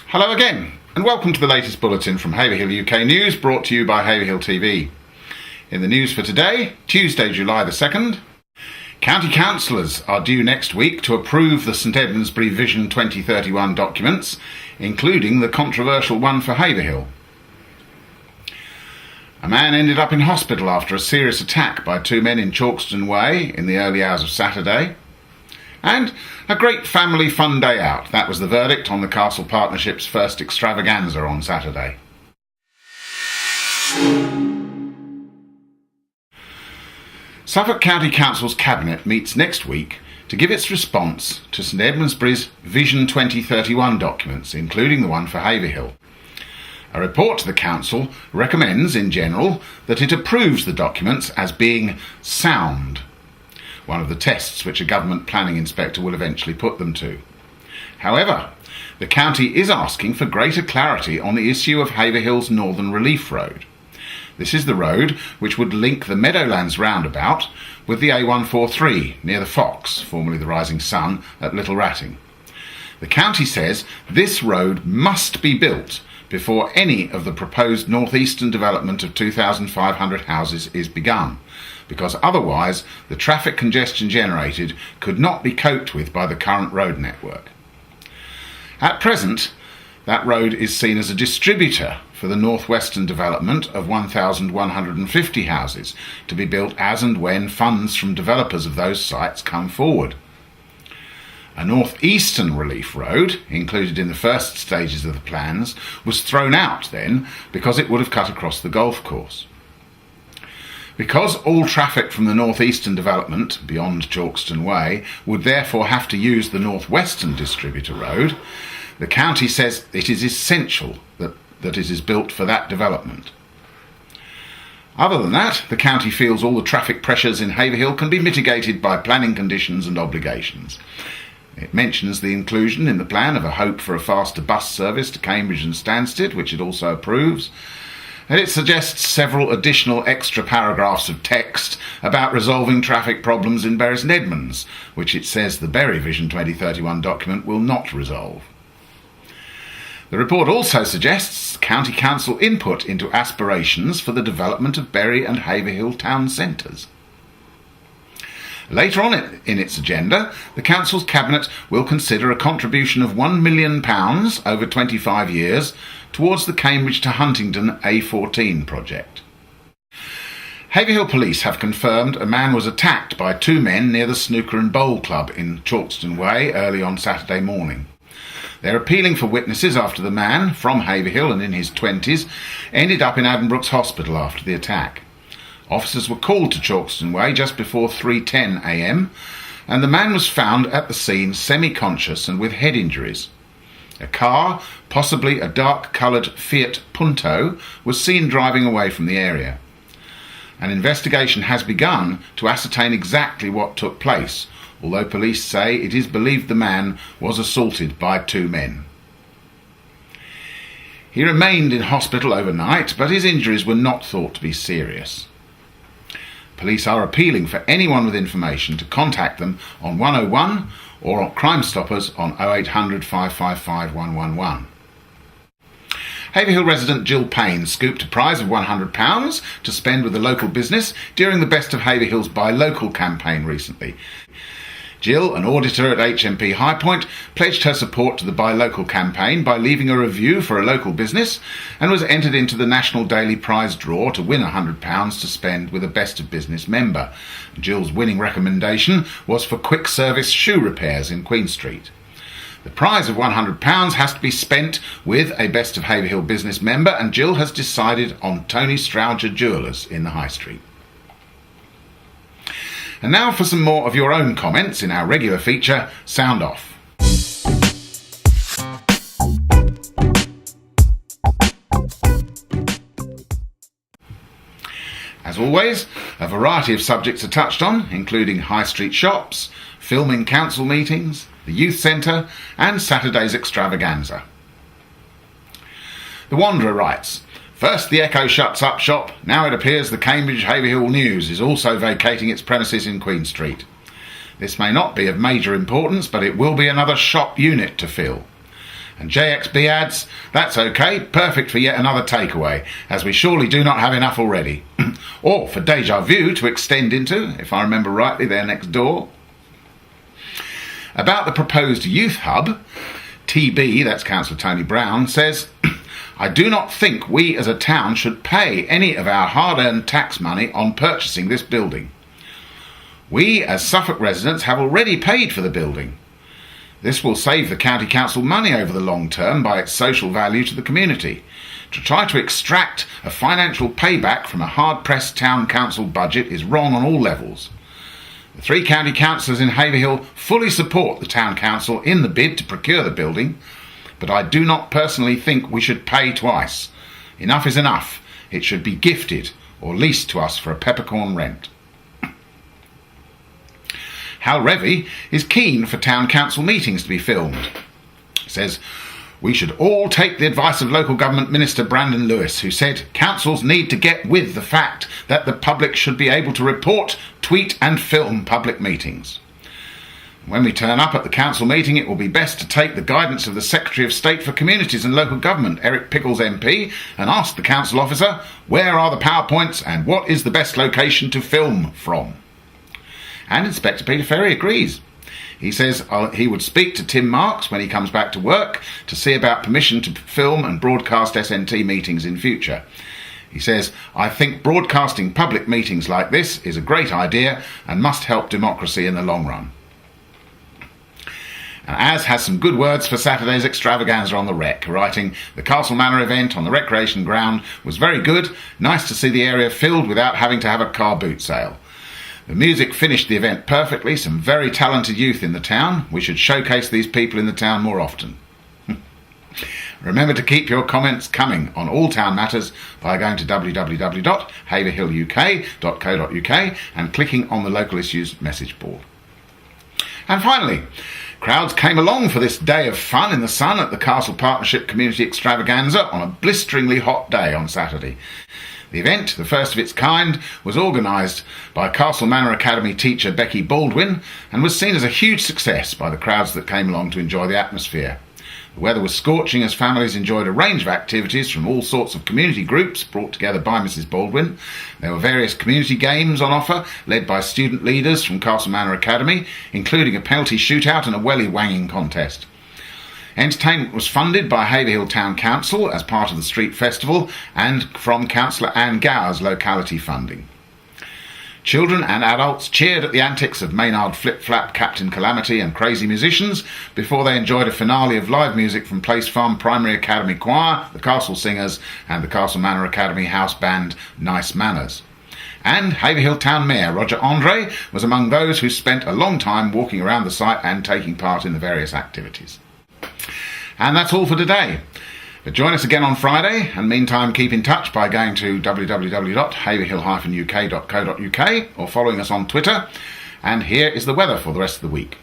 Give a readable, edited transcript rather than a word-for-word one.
Hello again, and welcome to the latest bulletin from Haverhill UK News, brought to you by Haverhill TV. In the news for today, Tuesday, July the 2nd, county councillors are due next week to approve the St Edmundsbury Vision 2031 documents, including the controversial one for Haverhill. A man ended up in hospital after a serious attack by two men in Chalkstone Way in the early hours of Saturday. And a great family fun day out. That was the verdict on the Castle Partnership's first Extravaganza on Saturday. Suffolk County Council's Cabinet meets next week to give its response to St Edmundsbury's Vision 2031 documents, including the one for Haverhill. A report to the Council recommends, in general, that it approves the documents as being sound, one of the tests which a government planning inspector will eventually put them to. However, the county is asking for greater clarity on the issue of Haverhill's Northern Relief Road. This is the road which would link the Meadowlands roundabout with the A143 near the Fox, formerly the Rising Sun, at Little Ratting. The county says this road must be built before any of the proposed northeastern development of 2,500 houses is begun, because otherwise the traffic congestion generated could not be coped with by the current road network. At present, that road is seen as a distributor for the northwestern development of 1,150 houses to be built as and when funds from developers of those sites come forward. A northeastern relief road, included in the first stages of the plans, was thrown out then because it would have cut across the golf course. Because all traffic from the northeastern development, beyond Chalkstone Way, would therefore have to use the northwestern distributor road, the county says it is essential that it is built for that development. Other than that, the county feels all the traffic pressures in Haverhill can be mitigated by planning conditions and obligations. It mentions the inclusion in the plan of a hope for a faster bus service to Cambridge and Stansted, which it also approves, and it suggests several additional extra paragraphs of text about resolving traffic problems in Bury St Edmunds, which it says the Bury Vision 2031 document will not resolve. The report also suggests County Council input into aspirations for the development of Bury and Haverhill town centres. Later on in its agenda, the Council's Cabinet will consider a contribution of £1 million over 25 years towards the Cambridge to Huntingdon A14 project. Haverhill Police have confirmed a man was attacked by two men near the Snooker and Bowl Club in Chalkstone Way early on Saturday morning. They're appealing for witnesses after the man, from Haverhill and in his 20s, ended up in Addenbrooke's Hospital after the attack. Officers were called to Chalkstone Way just before 3:10 a.m, and the man was found at the scene semi-conscious and with head injuries. A car, possibly a dark-coloured Fiat Punto, was seen driving away from the area. An investigation has begun to ascertain exactly what took place, although police say it is believed the man was assaulted by two men. He remained in hospital overnight, but his injuries were not thought to be serious. Police are appealing for anyone with information to contact them on 101 or on Crime Stoppers on 0800 555 111. Haverhill resident Jill Payne scooped a prize of £100 to spend with a local business during the Best of Haverhill's Buy Local campaign recently. Jill, an auditor at HMP High Point, pledged her support to the Buy Local campaign by leaving a review for a local business and was entered into the National Daily Prize draw to win £100 to spend with a Best of Business member. Jill's winning recommendation was for quick service shoe repairs in Queen Street. The prize of £100 has to be spent with a Best of Haverhill business member, and Jill has decided on Tony Strowger Jewellers in the High Street. And now for some more of your own comments in our regular feature, Sound Off. As always, a variety of subjects are touched on, including high street shops, filming council meetings, the youth centre and Saturday's Extravaganza. The Wanderer writes, first the Echo shuts up shop, now it appears the Cambridge Haverhill News is also vacating its premises in Queen Street. This may not be of major importance, but it will be another shop unit to fill. And JXB adds, that's okay, perfect for yet another takeaway, as we surely do not have enough already. Or for Deja Vu to extend into, if I remember rightly, they're next door. About the proposed youth hub, TB, that's Councillor Tony Brown, says, I do not think we as a town should pay any of our hard-earned tax money on purchasing this building. We as Suffolk residents have already paid for the building. This will save the County Council money over the long term by its social value to the community. To try to extract a financial payback from a hard-pressed town council budget is wrong on all levels. The 3 county councillors in Haverhill fully support the town council in the bid to procure the building, but I do not personally think we should pay twice. Enough is enough. It should be gifted or leased to us for a peppercorn rent. Hal Revy is keen for town council meetings to be filmed. He says, we should all take the advice of local government minister Brandon Lewis, who said councils need to get with the fact that the public should be able to report, tweet and film public meetings. When we turn up at the council meeting, it will be best to take the guidance of the Secretary of State for Communities and Local Government, Eric Pickles MP, and ask the council officer, where are the PowerPoints and what is the best location to film from? And Inspector Peter Ferry agrees. He says he would speak to Tim Marks when he comes back to work to see about permission to film and broadcast SNT meetings in future. He says, I think broadcasting public meetings like this is a great idea and must help democracy in the long run. And Az has some good words for Saturday's Extravaganza on the Rec, writing, the Castle Manor event on the recreation ground was very good, nice to see the area filled without having to have a car boot sale. The music finished the event perfectly, some very talented youth in the town. We should showcase these people in the town more often. Remember to keep your comments coming on all town matters by going to www.haverhilluk.co.uk and clicking on the local issues message board. And finally, crowds came along for this day of fun in the sun at the Castle Partnership Community Extravaganza on a blisteringly hot day on Saturday. The event, the first of its kind, was organised by Castle Manor Academy teacher Becky Baldwin and was seen as a huge success by the crowds that came along to enjoy the atmosphere. The weather was scorching as families enjoyed a range of activities from all sorts of community groups brought together by Mrs Baldwin. There were various community games on offer, led by student leaders from Castle Manor Academy, including a penalty shootout and a welly wanging contest. Entertainment was funded by Haverhill Town Council as part of the street festival and from Councillor Anne Gower's locality funding. Children and adults cheered at the antics of Maynard Flip-Flap, Captain Calamity and Crazy Musicians before they enjoyed a finale of live music from Place Farm Primary Academy Choir, the Castle Singers and the Castle Manor Academy house band Nice Manners. And Haverhill Town Mayor Roger Andre was among those who spent a long time walking around the site and taking part in the various activities. And that's all for today. But join us again on Friday, and meantime keep in touch by going to www.haverhill-uk.co.uk or following us on Twitter. And here is the weather for the rest of the week.